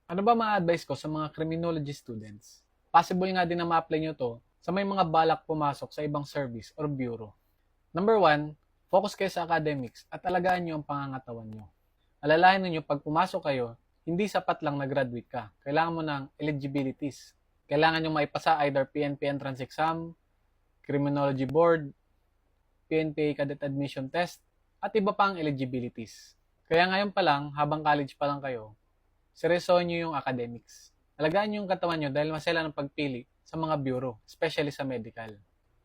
Ano ba ma-advise ko sa mga criminology students? Possible nga din na ma-apply nyo to sa may mga balak pumasok sa ibang service or bureau. Number one, focus kayo sa academics at alagaan nyo ang pangangatawan nyo. Alalahanin ninyo pag pumasok kayo, hindi sapat lang na graduate ka. Kailangan mo ng eligibilities. Kailangan nyo maipasa either PNP entrance exam, criminology board, PNPA cadet admission test, at iba pang eligibilities. Kaya ngayon pa lang, habang college pa lang kayo, seryosohin nyo yung academics. Alagaan nyo yung katawan nyo dahil masela ng pagpili sa mga bureau, especially sa medical.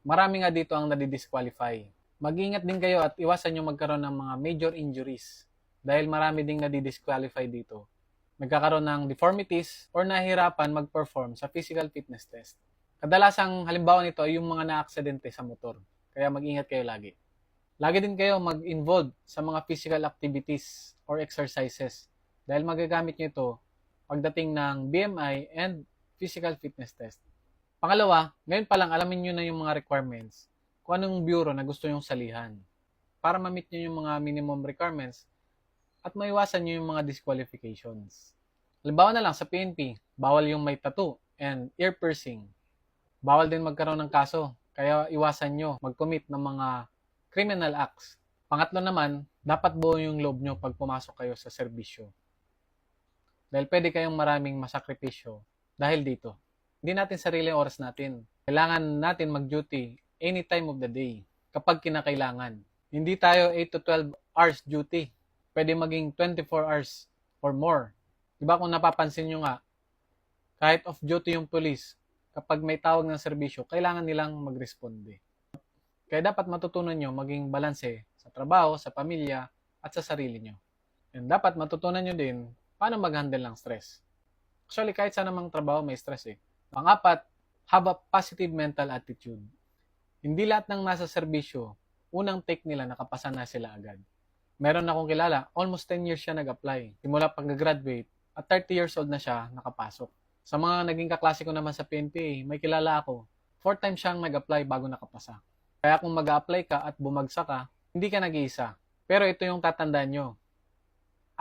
Marami nga dito ang nadidisqualify. Mag-ingat din kayo at iwasan nyo magkaroon ng mga major injuries dahil marami ding nadidisqualify dito. Nagkakaroon ng deformities or nahihirapan mag-perform sa physical fitness test. Kadalasang halimbawa nito ay yung mga na-aksidente sa motor. Kaya mag-ingat kayo lagi. Lagi din kayo mag-involve sa mga physical activities or exercises dahil magagamit nyo ito pagdating ng BMI and physical fitness test. Pangalawa, ngayon pa lang alamin nyo na yung mga requirements kung anong bureau na gusto nyong salihan para ma-meet nyo yung mga minimum requirements at maiwasan nyo yung mga disqualifications. Halimbawa na lang sa PNP, bawal yung may tattoo and ear piercing. Bawal din magkaroon ng kaso, kaya iwasan nyo mag-commit ng mga criminal acts. Pangatlo naman, dapat buo yung loob nyo pag pumasok kayo sa serbisyo. Dahil pwede kayong maraming masakripisyo dahil dito. Hindi natin sariling oras natin. Kailangan natin mag-duty any time of the day kapag kinakailangan. Hindi tayo 8 to 12 hours duty. Pwede maging 24 hours or more. Diba kung napapansin nyo nga, kahit off-duty yung police, kapag may tawag ng serbisyo, kailangan nilang mag-responde. Kaya dapat matutunan nyo maging balanse sa trabaho, sa pamilya, at sa sarili nyo. And dapat matutunan nyo din paano mag-handle ng stress. Actually, kahit sa namang trabaho may stress eh. Pang-apat, have a positive mental attitude. Hindi lahat ng nasa serbisyo, unang take nila nakapasa na sila agad. Meron akong kilala, almost 10 years siya nag-apply. Simula pag-graduate, at 30 years old na siya nakapasok. Sa mga naging kaklase ko naman sa PNPA, may kilala ako, 4 times siyang nag-apply bago nakapasa. Kaya kung mag-a-apply ka at bumagsak ka, hindi ka nag-iisa. Pero ito yung tatandaan nyo.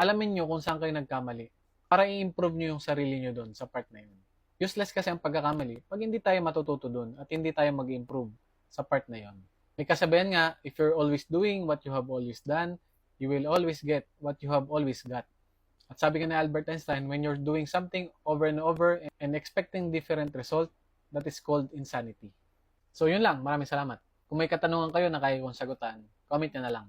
Alamin nyo kung saan kayo nagkamali para i-improve nyo yung sarili nyo doon sa part na yun. Useless kasi ang pagkakamali pag hindi tayo matututo doon at hindi tayo mag-improve sa part na yun. May kasabihan nga, if you're always doing what you have always done, you will always get what you have always got. At sabi nga ni Albert Einstein, when you're doing something over and over and expecting different result, that is called insanity. So yun lang, maraming salamat. Kung may katanungan kayo na kaya kong sagutan, comment nyo na lang.